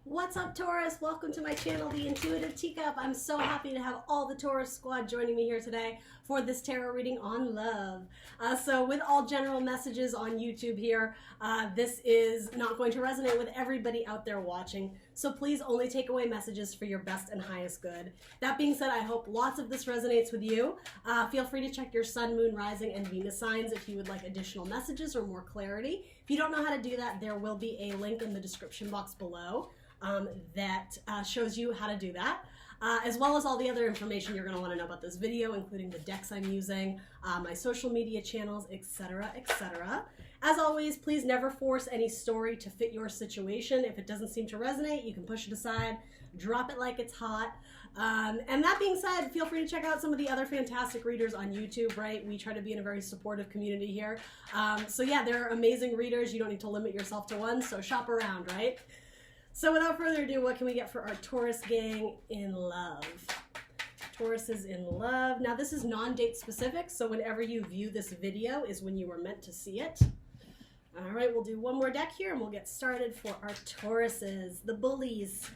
What's up, Taurus? Welcome to my channel, The Intuitive Teacup. I'm so happy to have all the Taurus squad joining me here today for this tarot reading on love. So with all general messages on YouTube here, this is not going to resonate with everybody out there watching. So please only take away messages for your best and highest good. That being said, I hope lots of this resonates with you. Feel free to check your sun, moon, rising, and Venus signs if you would like additional messages or more clarity. If you don't know how to do that, there will be a link in the description box below that shows you how to do that, as well as all the other information you're going to want to know about this video, including the decks I'm using, my social media channels, etc., etc. As always, please never force any story to fit your situation. If it doesn't seem to resonate, you can push it aside, drop it like it's hot. And that being said, feel free to check out some of the other fantastic readers on YouTube, right? We try to be in a very supportive community here. So yeah, there are amazing readers. You don't need to limit yourself to one, so shop around, right? So without further ado, what can we get for our Taurus gang in love? Taurus is in love. Now this is non-date specific, so whenever you view this video is when you were meant to see it. All right, we'll do one more deck here and we'll get started for our Tauruses, the bullies.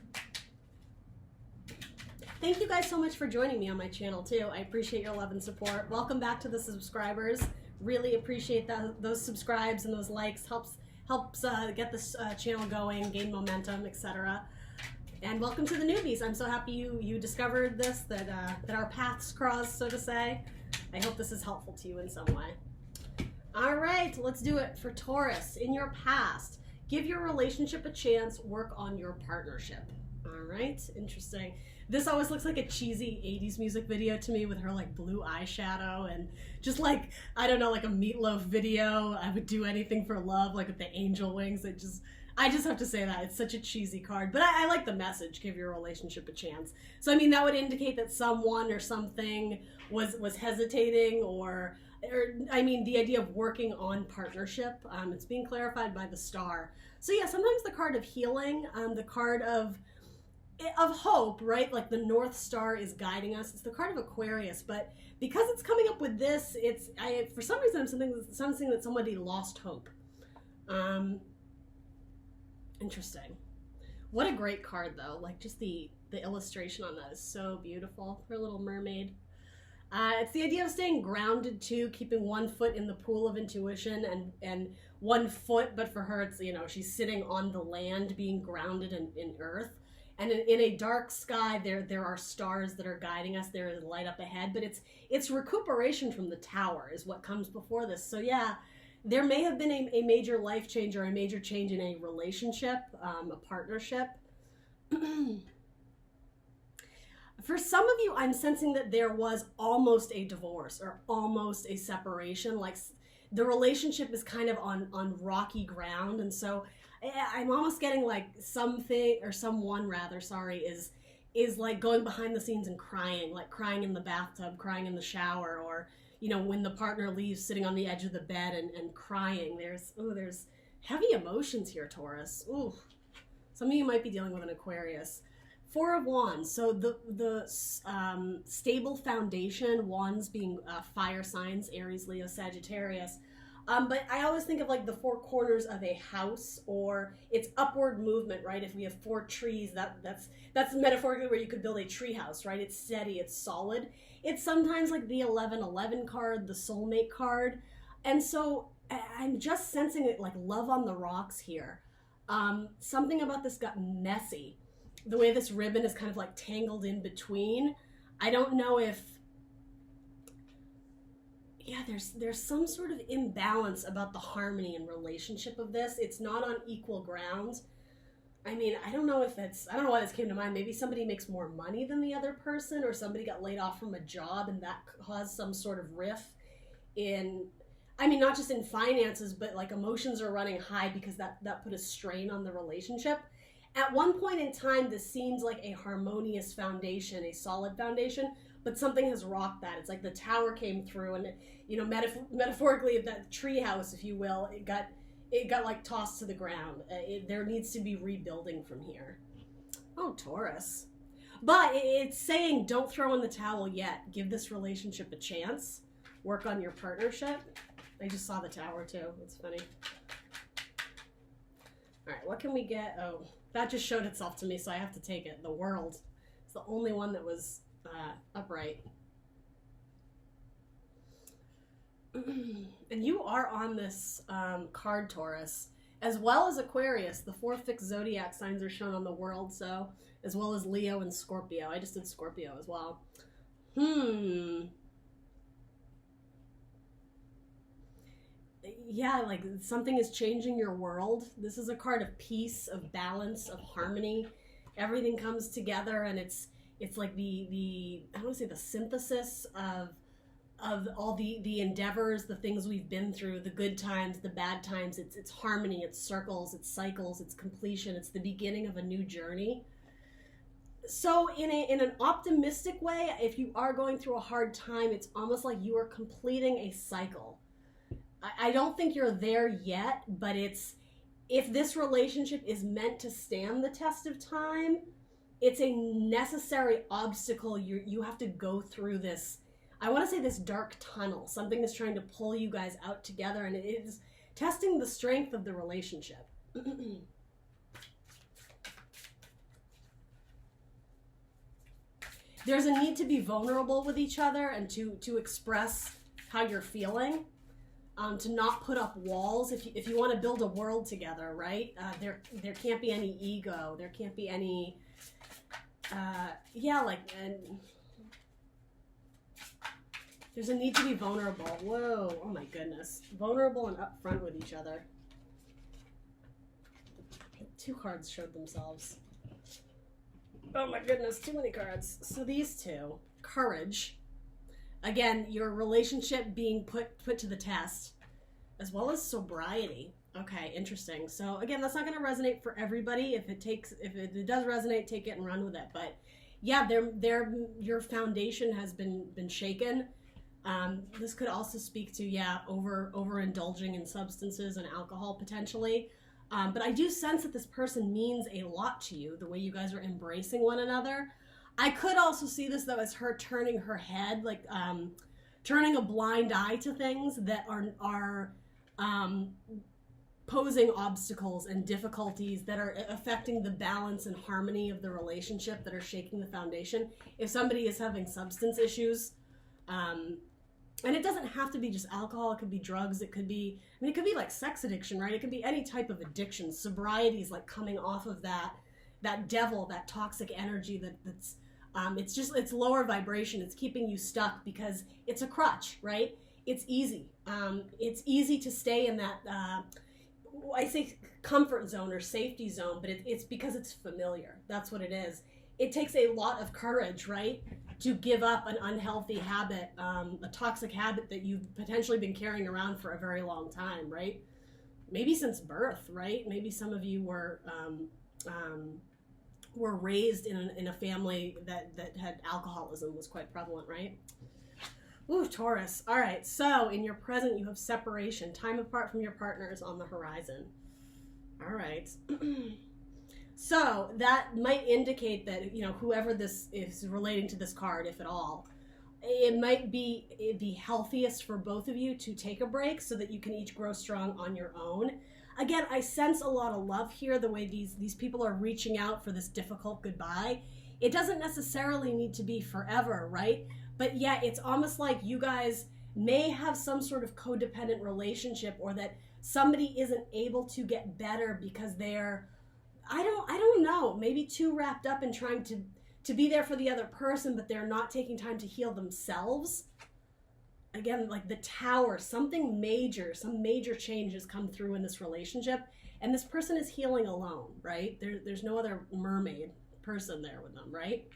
Thank you guys so much for joining me on my channel too. I appreciate your love and support. Welcome back to the subscribers. Really appreciate those subscribes and those likes. Helps get this channel going, gain momentum, etc. And welcome to the newbies. I'm so happy you discovered this, that our paths crossed, so to say. I hope this is helpful to you in some way. All right, let's do it for Taurus. In your past, give your relationship a chance, work on your partnership. All right, interesting. This always looks like a cheesy 80s music video to me with her like blue eyeshadow and just like, I don't know, like a Meatloaf video. I would do anything for love, like with the angel wings. I just have to say that. It's such a cheesy card, but I like the message, give your relationship a chance. So, I mean, that would indicate that someone or something was hesitating or I mean, the idea of working on partnership, it's being clarified by the star. So yeah, sometimes the card of healing, the card of hope, right? Like the North Star is guiding us. It's the card of Aquarius, but because it's coming up with this, for some reason I'm sensing that somebody lost hope. Interesting. What a great card though. Like just the illustration on that is so beautiful. Her little mermaid. It's the idea of staying grounded too, keeping one foot in the pool of intuition and 1 foot, but for her it's, you know, she's sitting on the land, being grounded in earth. And in a dark sky, there are stars that are guiding us. There is light up ahead, but it's recuperation from the tower is what comes before this. So yeah, there may have been a major life change or a major change in a relationship, a partnership. For some of you, I'm sensing that there was almost a divorce or almost a separation. Like the relationship is kind of on rocky ground, and so I'm almost getting like something or someone rather, sorry, is like going behind the scenes and crying, like crying in the bathtub, crying in the shower, or, you know, when the partner leaves, sitting on the edge of the bed and crying. There's heavy emotions here, Taurus. Ooh, some of you might be dealing with an Aquarius. 4 of Wands, so the stable foundation, Wands being fire signs, Aries, Leo, Sagittarius. But I always think of like the 4 corners of a house, or it's upward movement, right? If we have 4 trees, that's metaphorically where you could build a tree house, right? It's steady, it's solid. It's sometimes like the 1111 card, the soulmate card. And so I'm just sensing it like love on the rocks here. Something about this got messy. The way this ribbon is kind of like tangled in between. I don't know if, yeah, there's some sort of imbalance about the harmony and relationship of this. It's not on equal grounds. I mean, I don't know why this came to mind. Maybe somebody makes more money than the other person, or somebody got laid off from a job and that caused some sort of rift in, I mean, not just in finances, but like emotions are running high because that put a strain on the relationship. At one point in time, this seems like a harmonious foundation, a solid foundation, but something has rocked that. It's like the tower came through and, you know, metaphorically, that tree house, if you will, it got like tossed to the ground. There needs to be rebuilding from here. Oh, Taurus. But it's saying don't throw in the towel yet. Give this relationship a chance. Work on your partnership. I just saw the tower too. It's funny. All right, what can we get? Oh, That just showed itself to me, so I have to take it. The World. It's the only one that was upright. And you are on this card, Taurus, as well as Aquarius. The 4 fixed zodiac signs are shown on the World, so as well as Leo and Scorpio. I just did Scorpio as well. Yeah, like something is changing your world. This is a card of peace, of balance, of harmony. Everything comes together, and it's like the I don't want to say the synthesis of all the endeavors, the things we've been through, the good times, the bad times. It's harmony, it's circles, it's cycles, it's completion, it's the beginning of a new journey. So in an optimistic way, if you are going through a hard time, it's almost like you are completing a cycle. I don't think you're there yet, but if this relationship is meant to stand the test of time, it's a necessary obstacle. You have to go through this, I want to say this dark tunnel. Something is trying to pull you guys out together, and it is testing the strength of the relationship. There's a need to be vulnerable with each other and to express how you're feeling. To not put up walls if you want to build a world together, right? There can't be any ego. There can't be any, there's a need to be vulnerable. Whoa, oh my goodness. Vulnerable and upfront with each other. 2 cards showed themselves. Oh my goodness, too many cards. So these 2, courage. Again, your relationship being put to the test, as well as sobriety. Okay, interesting. So again, that's not going to resonate for everybody. If it does resonate, take it and run with it. But yeah, your foundation has been shaken. This could also speak to overindulging in substances and alcohol potentially. But I do sense that this person means a lot to you. The way you guys are embracing one another. I could also see this, though, as her turning her head, like turning a blind eye to things that are posing obstacles and difficulties that are affecting the balance and harmony of the relationship, that are shaking the foundation. If somebody is having substance issues, and it doesn't have to be just alcohol, it could be drugs, it could be like sex addiction, right? It could be any type of addiction. Sobriety is like coming off of that devil, that toxic energy that's it's lower vibration. It's keeping you stuck because it's a crutch, right? It's easy. It's easy to stay in that, I say comfort zone or safety zone, but it's because it's familiar. That's what it is. It takes a lot of courage, right? To give up an unhealthy habit, a toxic habit that you've potentially been carrying around for a very long time, right? Maybe since birth, right? Maybe some of you were raised in a family that had alcoholism, was quite prevalent, right? Ooh, Taurus. All right, so in your present, you have separation. Time apart from your partner is on the horizon. All right. So that might indicate that, whoever this is relating to this card, if at all, it might be the healthiest for both of you to take a break so that you can each grow strong on your own. Again, I sense a lot of love here, the way these people are reaching out for this difficult goodbye. It doesn't necessarily need to be forever, right? But yeah, it's almost like you guys may have some sort of codependent relationship, or that somebody isn't able to get better because they're, I don't know, maybe too wrapped up in trying to be there for the other person, but they're not taking time to heal themselves. Again, like the Tower, some major changes come through in this relationship, and this person is healing alone, right? There's no other mermaid person there with them, right?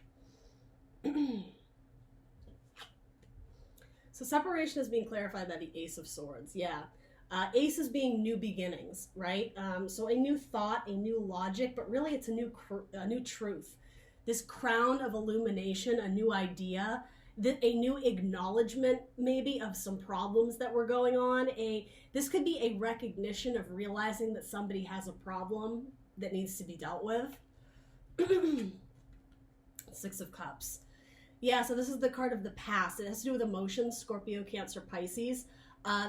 So separation is being clarified by the Ace of Swords. Yeah. Aces being new beginnings, right? So a new thought, a new logic, but really it's a new truth. This crown of illumination, a new idea, a new acknowledgement maybe of some problems that were going on. This could be a recognition of realizing that somebody has a problem that needs to be dealt with. 6 of Cups. Yeah, so this is the card of the past. It has to do with emotions, Scorpio, Cancer, Pisces.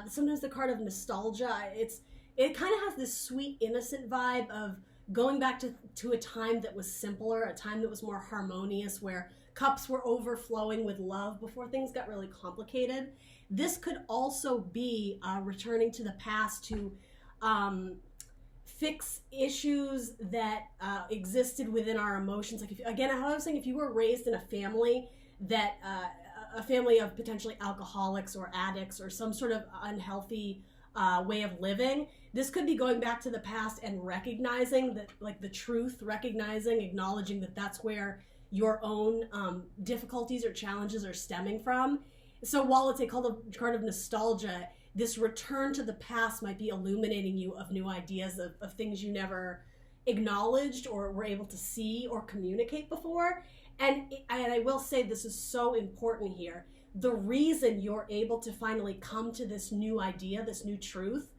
Sometimes the card of nostalgia. It kind of has this sweet, innocent vibe of going back to a time that was simpler, a time that was more harmonious, where cups were overflowing with love before things got really complicated. This could also be returning to the past to fix issues that existed within our emotions. Like, again, how I was saying, if you were raised in a family that a family of potentially alcoholics or addicts or some sort of unhealthy way of living, this could be going back to the past and recognizing that, like, the truth, recognizing, acknowledging that that's where your own difficulties or challenges are stemming from. So while it's a card of nostalgia, this return to the past might be illuminating you of new ideas, of things you never acknowledged or were able to see or communicate before. And I will say, this is so important here. The reason you're able to finally come to this new idea, this new truth,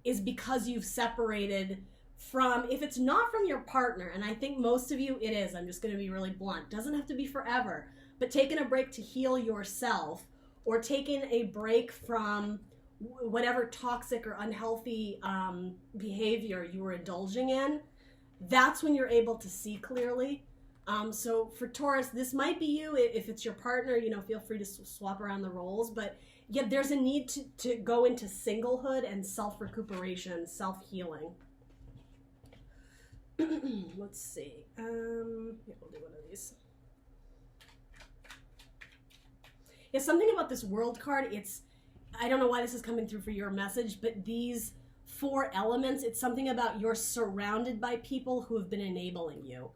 is because you've separated from, if it's not from your partner, and I think most of you it is, I'm just going to be really blunt, doesn't have to be forever, but taking a break to heal yourself, or taking a break from whatever toxic or unhealthy behavior you were indulging in, that's when you're able to see clearly. So for Taurus, this might be you. If it's your partner, you know, feel free to swap around the roles. But yeah, there's a need to go into singlehood and self-recuperation, self-healing. Let's see. Yeah, we'll do one of these. Yeah, something about this World card, I don't know why this is coming through for your message, but these 4 elements, it's something about you're surrounded by people who have been enabling you.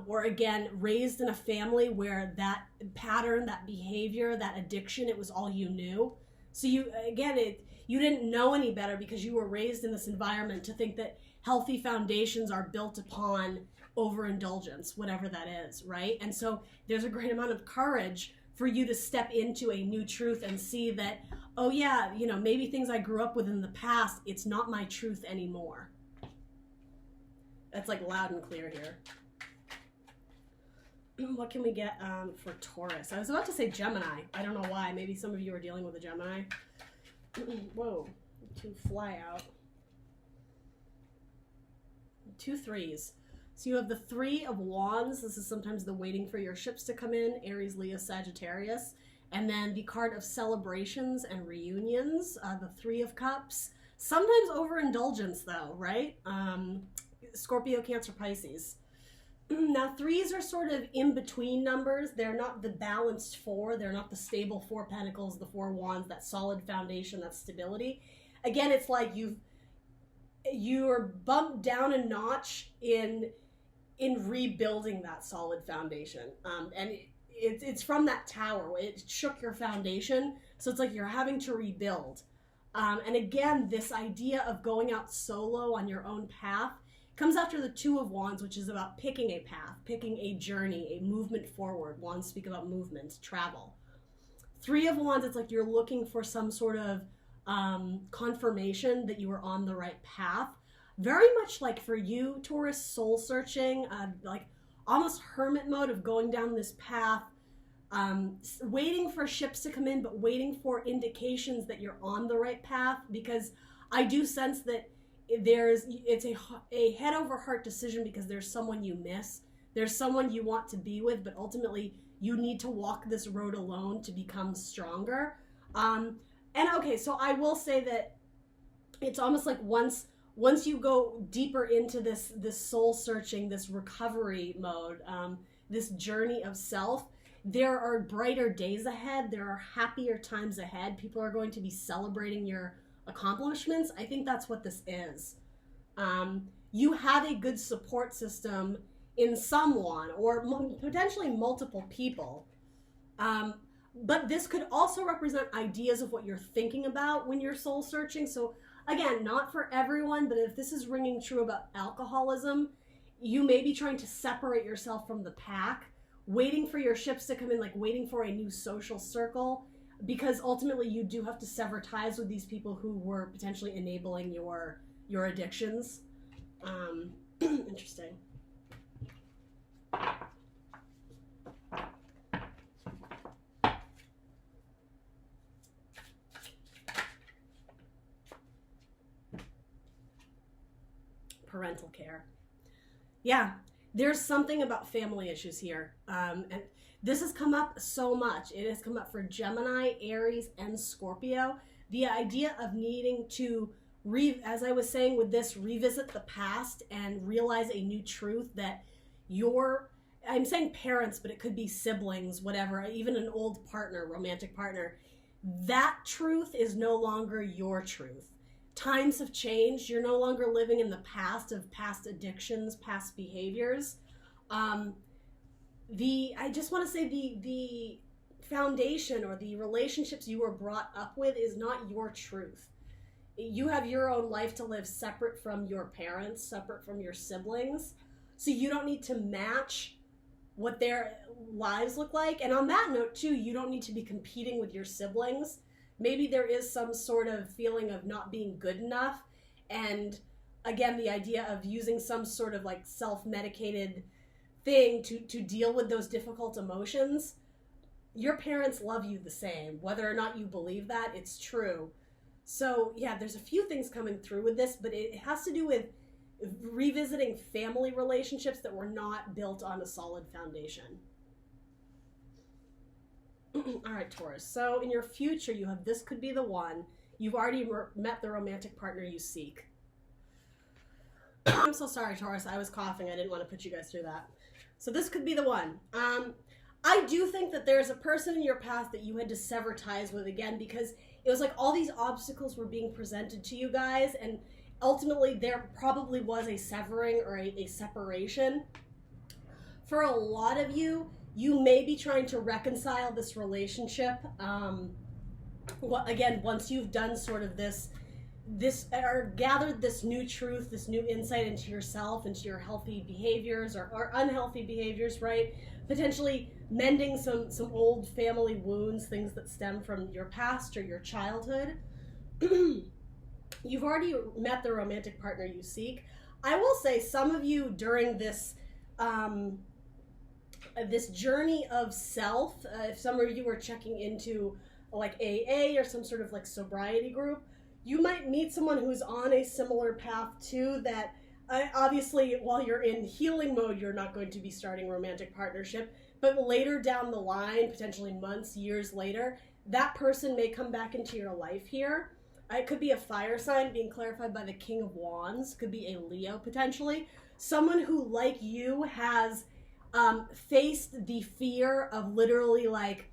Or again, raised in a family where that pattern, that behavior, that addiction, it was all you knew. So you didn't know any better because you were raised in this environment to think that healthy foundations are built upon overindulgence, whatever that is, right? And so there's a great amount of courage for you to step into a new truth and see that, oh yeah, you know, maybe things I grew up with in the past, it's not my truth anymore. That's like loud and clear here. What can we get for Taurus? I was about to say Gemini. I don't know why. Maybe some of you are dealing with a Gemini. Whoa, 2 fly out. 2 threes. So you have the 3 of Wands. This is sometimes the waiting for your ships to come in. Aries, Leo, Sagittarius. And then the card of celebrations and reunions. The 3 of Cups. Sometimes overindulgence though, right? Scorpio, Cancer, Pisces. Now 3s are sort of in between numbers. They're not the balanced 4. They're not the stable 4 pentacles, the 4 wands, that solid foundation, that stability. Again, it's like you're bumped down a notch in rebuilding that solid foundation. And it's from that tower. It shook your foundation. So it's like you're having to rebuild. And again, this idea of going out solo on your own path comes after the 2 of Wands, which is about picking a path, picking a journey, a movement forward. Wands speak about movement, travel. 3 of Wands, it's like you're looking for some sort of confirmation that you are on the right path. Very much like for you, Taurus, soul searching, like almost hermit mode of going down this path, waiting for ships to come in, but waiting for indications that you're on the right path, because I do sense that it's a head over heart decision because there's someone you miss. There's someone you want to be with, but ultimately you need to walk this road alone to become stronger. And okay, so I will say that it's almost like once you go deeper into this soul searching, this recovery mode, this journey of self, there are brighter days ahead. There are happier times ahead. People are going to be celebrating your accomplishments. I think that's what this is. You have a good support system in someone or potentially multiple people. But this could also represent ideas of what you're thinking about when you're soul searching. So again, not for everyone, but if this is ringing true about alcoholism, you may be trying to separate yourself from the pack, waiting for your ships to come in, like waiting for a new social circle, because ultimately you do have to sever ties with these people who were potentially enabling your addictions. Interesting. parental care. Yeah, there's something about family issues here. And this has come up so much. It has come up for Gemini, Aries, and Scorpio. The idea of needing to, as I was saying with this, revisit the past and realize a new truth that I'm saying parents, but it could be siblings, whatever, even an old partner, romantic partner. That truth is no longer your truth. Times have changed. You're no longer living in the past of past addictions, past behaviors. I just want to say the foundation or the relationships you were brought up with is not your truth. You have your own life to live separate from your parents, separate from your siblings. So you don't need to match what their lives look like. And on that note too, you don't need to be competing with your siblings. Maybe there is some sort of feeling of not being good enough. And again, the idea of using some sort of like self-medicated thing to deal with those difficult emotions. Your parents love you the same. Whether or not you believe that, it's true. So yeah, there's a few things coming through with this, but it has to do with revisiting family relationships that were not built on a solid foundation. All right, Taurus. So in your future, you have this could be the one. You've already met the romantic partner you seek. I'm so sorry, Taurus. I was coughing. I didn't want to put you guys through that. So this could be the one. I do think that there's a person in your past that you had to sever ties with again, because it was like all these obstacles were being presented to you guys, and ultimately there probably was a severing or a separation. For a lot of you, you may be trying to reconcile this relationship. Again, once you've done sort of this or gathered this new truth, this new insight into yourself, into your healthy behaviors or unhealthy behaviors, right? Potentially mending some old family wounds, things that stem from your past or your childhood. You've already met the romantic partner you seek. I will say some of you during this this journey of self, if some of you were checking into like AA or some sort of like sobriety group, you might meet someone who's on a similar path too, that obviously while you're in healing mode, you're not going to be starting a romantic partnership, but later down the line, potentially months, years later, that person may come back into your life here. It could be a fire sign being clarified by the King of Wands, could be a Leo potentially. Someone who, like you, has faced the fear of literally like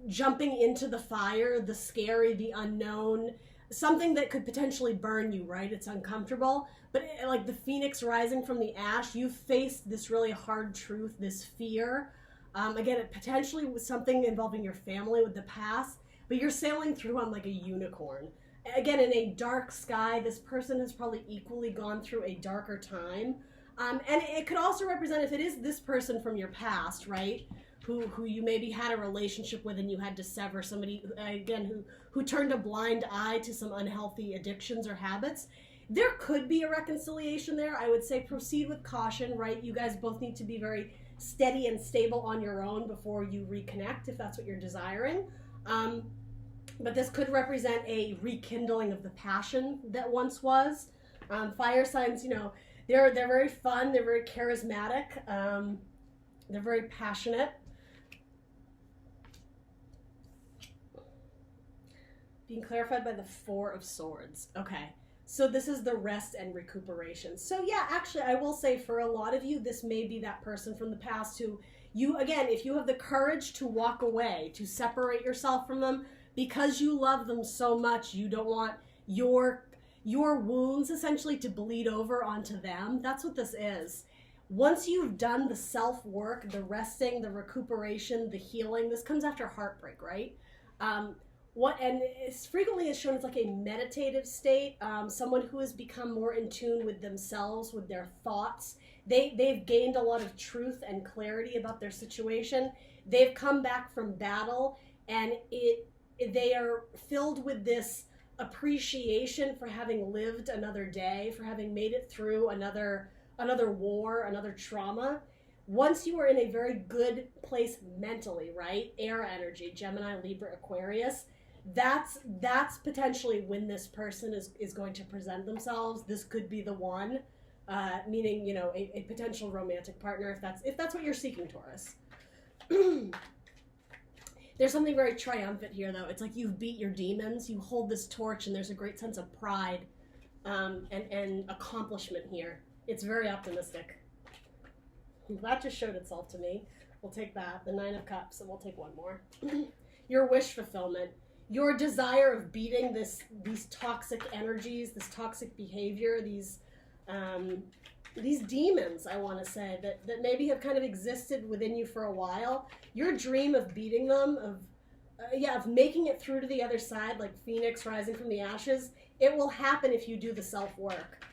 jumping into the fire, the scary, the unknown, something that could potentially burn you, right? It's uncomfortable, but like the phoenix rising from the ash, you faced this really hard truth, this fear. Again, it potentially was something involving your family with the past, but you're sailing through on like a unicorn. Again, in a dark sky, this person has probably equally gone through a darker time. And it could also represent, if it is this person from your past, right? Who you maybe had a relationship with and you had to sever, somebody, again, who turned a blind eye to some unhealthy addictions or habits. There could be a reconciliation there. I would say proceed with caution, right? You guys both need to be very steady and stable on your own before you reconnect, if that's what you're desiring. But this could represent a rekindling of the passion that once was. Fire signs, you know, they're very fun, they're very charismatic, they're very passionate. Being clarified by the Four of Swords. Okay, so this is the rest and recuperation. So yeah, actually, I will say for a lot of you, this may be that person from the past who you, again, if you have the courage to walk away, to separate yourself from them, because you love them so much, you don't want your wounds essentially to bleed over onto them. That's what this is. Once you've done the self-work, the resting, the recuperation, the healing, this comes after heartbreak, right? And it's frequently is shown as like a meditative state, someone who has become more in tune with themselves, with their thoughts. They've gained a lot of truth and clarity about their situation. They've come back from battle, and they are filled with this appreciation for having lived another day, for having made it through another war, another trauma. Once you are in a very good place mentally, right? Air energy, Gemini, Libra, Aquarius, that's potentially when this person is going to present themselves. This could be the one, meaning, you know, a potential romantic partner if that's what you're seeking, Taurus. There's something very triumphant here, though. It's like you've beat your demons. You hold this torch, and there's a great sense of pride and accomplishment here. It's very optimistic. That just showed itself to me. We'll take that, the 9 of Cups, and we'll take one more. Your wish fulfillment. Your desire of beating these toxic energies, this toxic behavior, these demons, I want to say, that maybe have kind of existed within you for a while. Your dream of beating them, of making it through to the other side, like Phoenix rising from the ashes, it will happen if you do the self-work.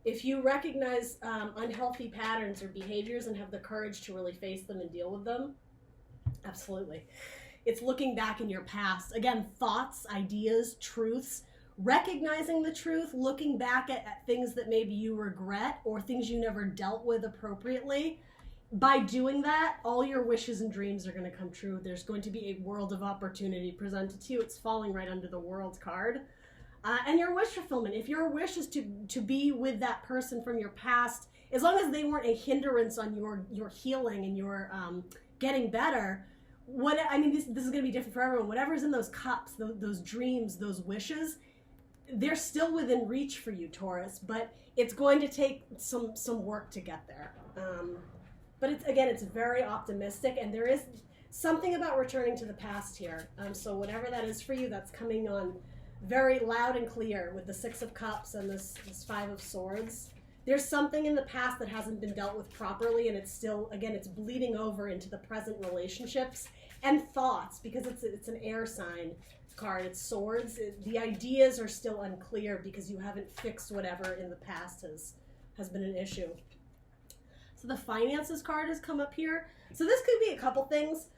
If you recognize unhealthy patterns or behaviors and have the courage to really face them and deal with them, absolutely. It's looking back in your past. Again, thoughts, ideas, truths, recognizing the truth, looking back at things that maybe you regret or things you never dealt with appropriately. By doing that, all your wishes and dreams are going to come true. There's going to be a world of opportunity presented to you. It's falling right under the World card. And your wish fulfillment. If your wish is to be with that person from your past, as long as they weren't a hindrance on your healing and your getting better, this is going to be different for everyone. Whatever's in those cups, those dreams, those wishes, they're still within reach for you, Taurus, but it's going to take some work to get there. But it's very optimistic, and there is something about returning to the past here. So whatever that is for you, that's coming on very loud and clear with the 6 of Cups and this 5 of Swords. There's something in the past that hasn't been dealt with properly, and it's still, again, it's bleeding over into the present relationships and thoughts, because it's an air sign card. It's Swords. The ideas are still unclear because you haven't fixed whatever in the past has been an issue. So the finances card has come up here. So this could be a couple things.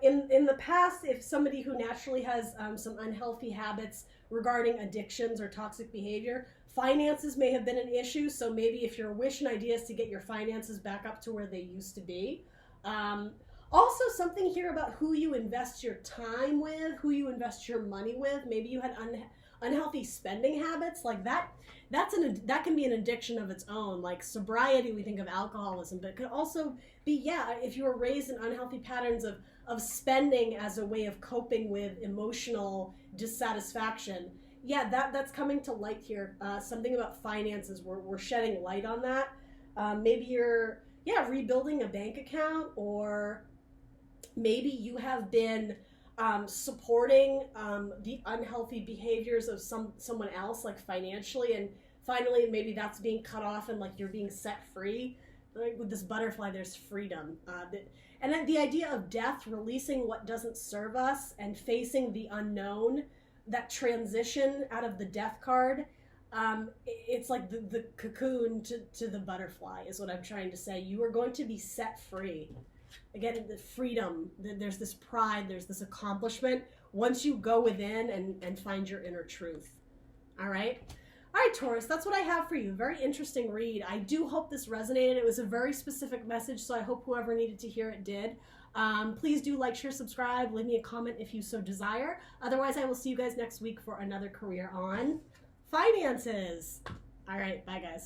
In the past, if somebody who naturally has some unhealthy habits regarding addictions or toxic behavior, finances may have been an issue. So maybe if your wish and idea is to get your finances back up to where they used to be. Also, something here about who you invest your time with, who you invest your money with. Maybe you had unhealthy spending habits like that. That can be an addiction of its own. Like sobriety, we think of alcoholism, but it could also be, if you were raised in unhealthy patterns of spending as a way of coping with emotional dissatisfaction. Yeah, that's coming to light here. Something about finances, we're shedding light on that. Maybe you're, rebuilding a bank account, or maybe you have been supporting the unhealthy behaviors of someone else, like financially, and finally maybe that's being cut off and like you're being set free. Like with this butterfly, there's freedom. And then the idea of death, releasing what doesn't serve us and facing the unknown, that transition out of the death card, it's like the cocoon to the butterfly is what I'm trying to say. You are going to be set free. Again, the freedom, there's this pride, there's this accomplishment once you go within and find your inner truth. All right? All right, Taurus, that's what I have for you. Very interesting read. I do hope this resonated. It was a very specific message, so I hope whoever needed to hear it did. Please do like, share, subscribe, leave me a comment if you so desire. Otherwise, I will see you guys next week for another career on finances. All right, bye, guys.